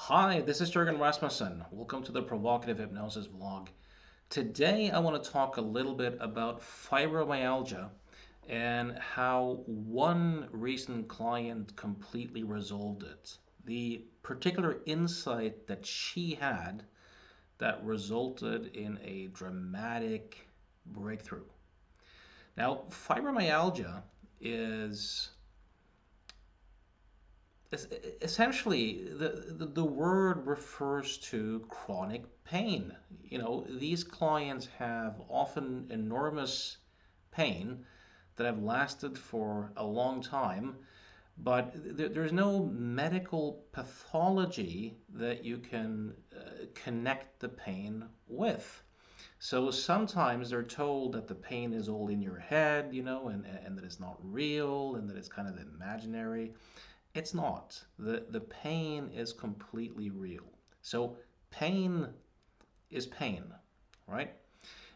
Hi, this is Jurgen Rasmussen. Welcome to the Provocative Hypnosis vlog. Today I want to talk a little bit about fibromyalgia and how one recent client completely resolved it. The particular insight that she had that resulted in a dramatic breakthrough. Now, fibromyalgia is essentially the word refers to chronic pain. These clients have often enormous pain that have lasted for a long time, but there's no medical pathology that you can connect the pain with. So sometimes they're told that the pain is all in your head, and that it's not real and that it's kind of imaginary. It's not. The pain is completely real. So pain is pain, right?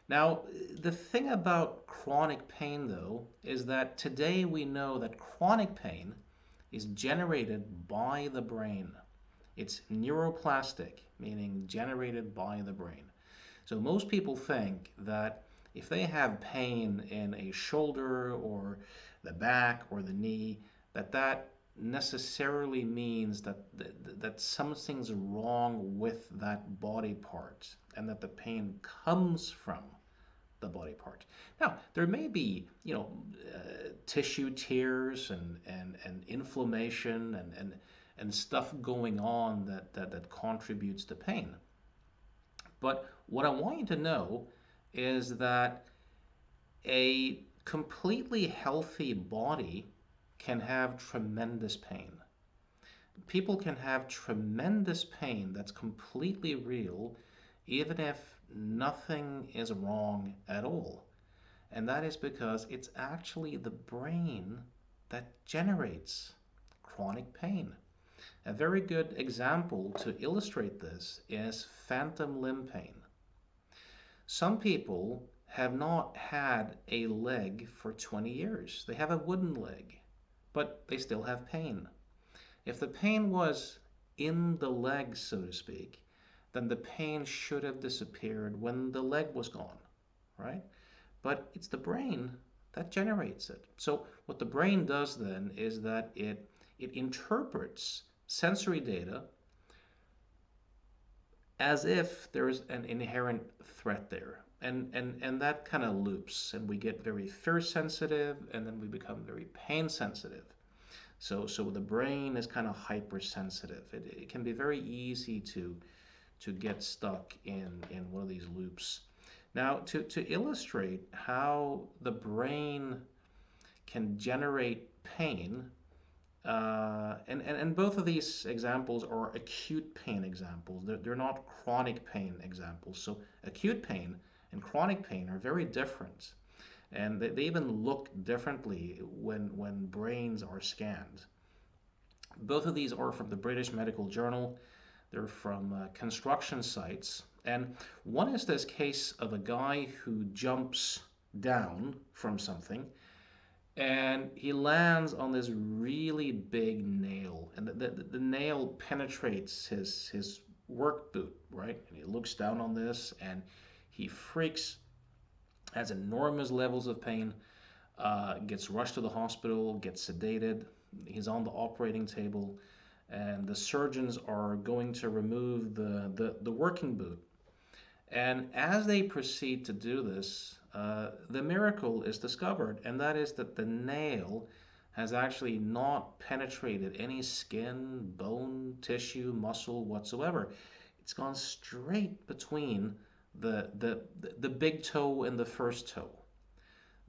Now, the thing about chronic pain, though, is that today we know that chronic pain is generated by the brain. It's neuroplastic, meaning generated by the brain. So most people think that if they have pain in a shoulder or the back or the knee, that necessarily means that something's wrong with that body part and that the pain comes from the body part. Now, there may be, tissue tears and inflammation and stuff going on that contributes to pain. But what I want you to know is that a completely healthy body can have tremendous pain. People can have tremendous pain that's completely real, even if nothing is wrong at all. And that is because it's actually the brain that generates chronic pain. A very good example to illustrate this is phantom limb pain. Some people have not had a leg for 20 years. They have a wooden leg, but they still have pain. If the pain was in the leg, so to speak, then the pain should have disappeared when the leg was gone, right? But it's the brain that generates it. So what the brain does then is that it interprets sensory data as if there's an inherent threat there. And that kind of loops, and we get very fear sensitive, and then we become very pain sensitive. So the brain is kind of hypersensitive. It can be very easy to get stuck in one of these loops. Now, to illustrate how the brain can generate pain, and both of these examples are acute pain examples. They're not chronic pain examples. So acute pain and chronic pain are very different. And they even look differently when brains are scanned. Both of these are from the British Medical Journal. They're from construction sites. And one is this case of a guy who jumps down from something and he lands on this really big nail. And the nail penetrates his work boot, right? And he looks down on this and he freaks, has enormous levels of pain, gets rushed to the hospital, gets sedated. He's on the operating table, and the surgeons are going to remove the working boot. And as they proceed to do this, the miracle is discovered, and that is that the nail has actually not penetrated any skin, bone, tissue, muscle whatsoever. It's gone straight between the big toe and the first toe,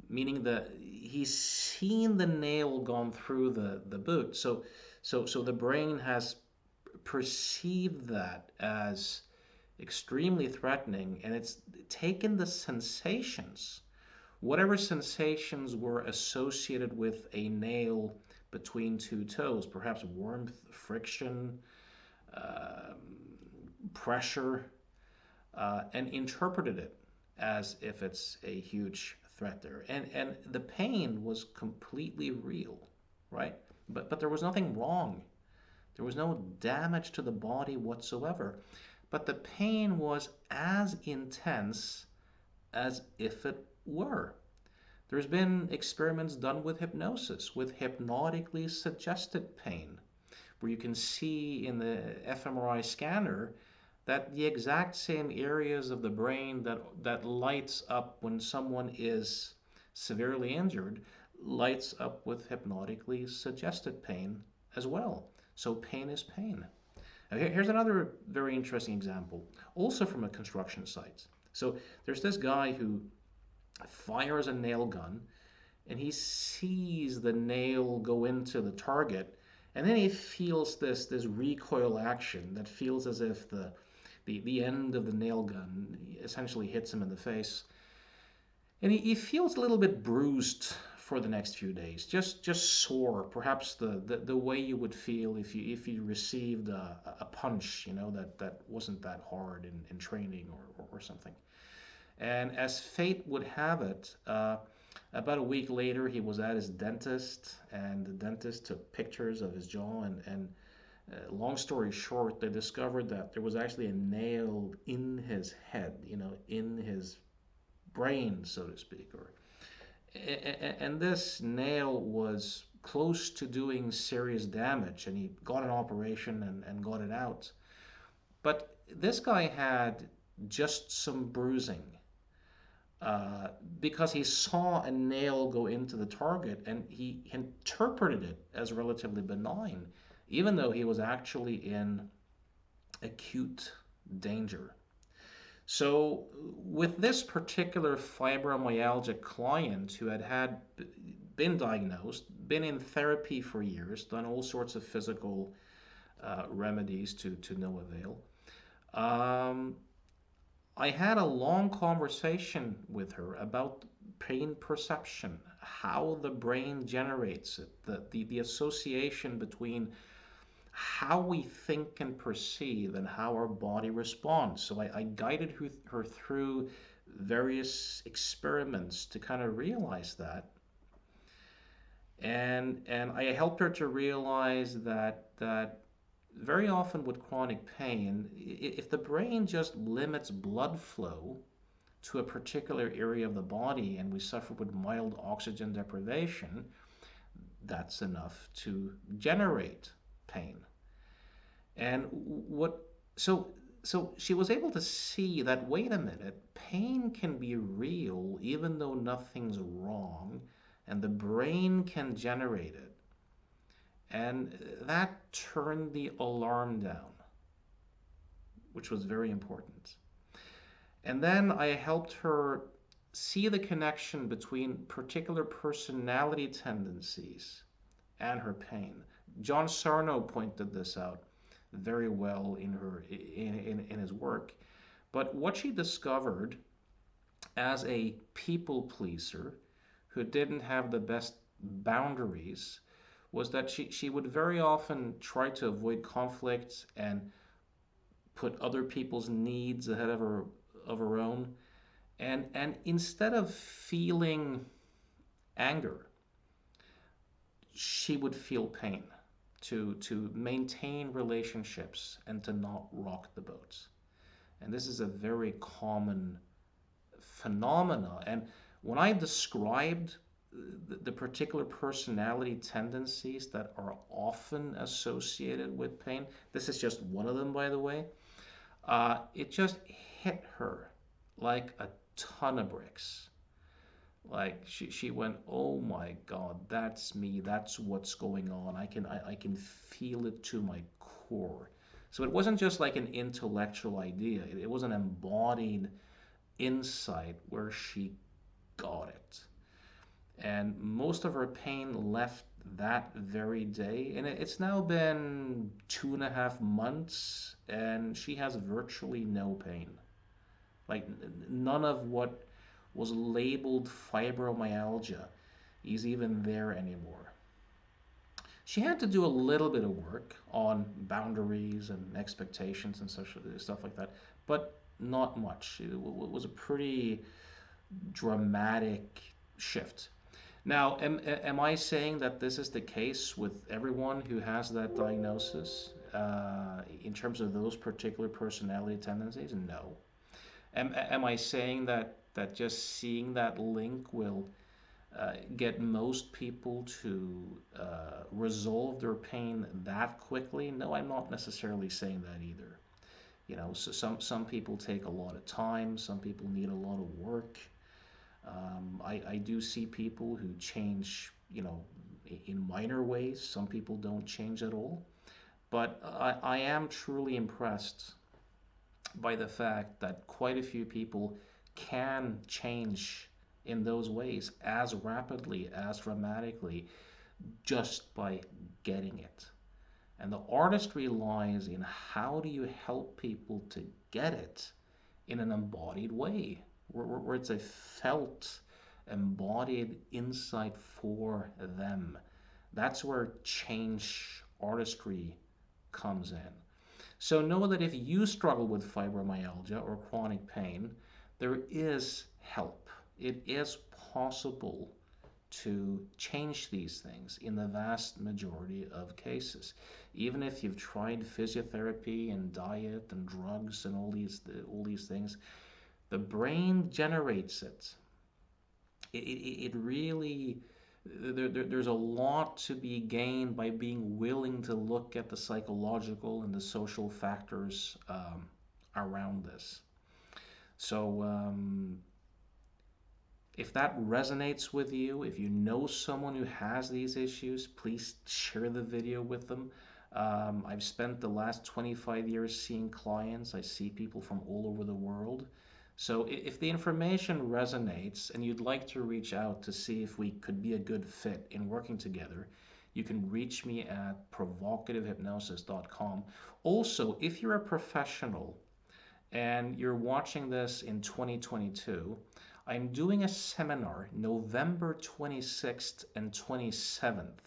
meaning that he's seen the nail gone through the boot. So the brain has perceived that as extremely threatening, and it's taken the sensations, whatever sensations were associated with a nail between two toes, perhaps warmth, friction, uh, pressure, and interpreted it as if it's a huge threat there. And the pain was completely real, right? But there was nothing wrong. There was no damage to the body whatsoever, but the pain was as intense as if it were. There's been experiments done with hypnosis, with hypnotically suggested pain, where you can see in the fMRI scanner that the exact same areas of the brain that lights up when someone is severely injured lights up with hypnotically suggested pain as well. So pain is pain. Now, here's another very interesting example, also from a construction site. So there's this guy who fires a nail gun and he sees the nail go into the target, and then he feels this recoil action that feels as if the end of the nail gun essentially hits him in the face, and he feels a little bit bruised for the next few days, just sore, perhaps the way you would feel if you received a punch, that wasn't that hard in training or something. And as fate would have it, about a week later, he was at his dentist, and the dentist took pictures of his jaw. And long story short, they discovered that there was actually a nail in his head, in his brain, so to speak. And this nail was close to doing serious damage, and he got an operation and got it out. But this guy had just some bruising because he saw a nail go into the target and he interpreted it as relatively benign, even though he was actually in acute danger. So, with this particular fibromyalgia client who had been diagnosed, been in therapy for years, done all sorts of physical remedies to no avail, I had a long conversation with her about pain perception, how the brain generates it, the association between how we think and perceive and how our body responds. So I guided her through various experiments to kind of realize that. And I helped her to realize that very often with chronic pain, if the brain just limits blood flow to a particular area of the body and we suffer with mild oxygen deprivation, that's enough to generate pain. And so she was able to see that, wait a minute, pain can be real even though nothing's wrong, and the brain can generate it. And that turned the alarm down, which was very important. And then I helped her see the connection between particular personality tendencies and her pain. John Sarno pointed this out very well in his work. But what she discovered as a people pleaser who didn't have the best boundaries was that she would very often try to avoid conflict and put other people's needs ahead of her own. And instead of feeling anger, she would feel pain to maintain relationships and to not rock the boat. And this is a very common phenomena. And when I described the particular personality tendencies that are often associated with pain, this is just one of them, by the way, it just hit her like a ton of bricks. Like she went, oh my God, that's me. That's what's going on. I can feel it to my core. So it wasn't just like an intellectual idea. It was an embodied insight where she got it. And most of her pain left that very day. And it's now been 2.5 months, and she has virtually no pain. Like none of what was labeled fibromyalgia is even there anymore. She had to do a little bit of work on boundaries and expectations and such stuff like that, but not much. It was a pretty dramatic shift. Now, am I saying that this is the case with everyone who has that diagnosis in terms of those particular personality tendencies? No. Am I saying that just seeing that link will get most people to resolve their pain that quickly? No, I'm not necessarily saying that either. So some people take a lot of time, some people need a lot of work. I do see people who change, in minor ways. Some people don't change at all. But I am truly impressed by the fact that quite a few people can change in those ways as rapidly, as dramatically, just by getting it. And the artistry lies in how do you help people to get it in an embodied way, where it's a felt, embodied insight for them. That's where change artistry comes in. So know that if you struggle with fibromyalgia or chronic pain, there is help. It is possible to change these things in the vast majority of cases. Even if you've tried physiotherapy and diet and drugs and all these things, the brain generates it. It really there's a lot to be gained by being willing to look at the psychological and the social factors around this. So if that resonates with you, if you know someone who has these issues, please share the video with them. I've spent the last 25 years seeing clients. I see people from all over the world. So if the information resonates and you'd like to reach out to see if we could be a good fit in working together, you can reach me at provocativehypnosis.com. Also, if you're a professional and you're watching this in 2022, I'm doing a seminar November 26th and 27th,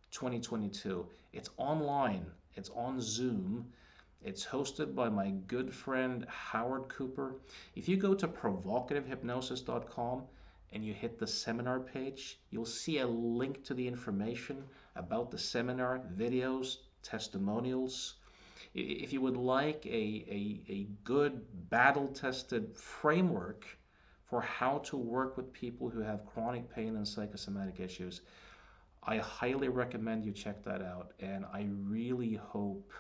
2022. It's online, it's on Zoom. It's hosted by my good friend Howard Cooper. If you go to provocativehypnosis.com and you hit the seminar page, you'll see a link to the information about the seminar, videos, testimonials. If you would like a good battle-tested framework for how to work with people who have chronic pain and psychosomatic issues, I highly recommend you check that out, and I really hope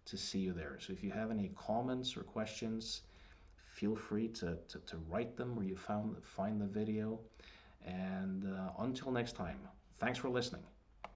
to see you there. So if you have any comments or questions, feel free to write them where you find the video. And until next time, thanks for listening.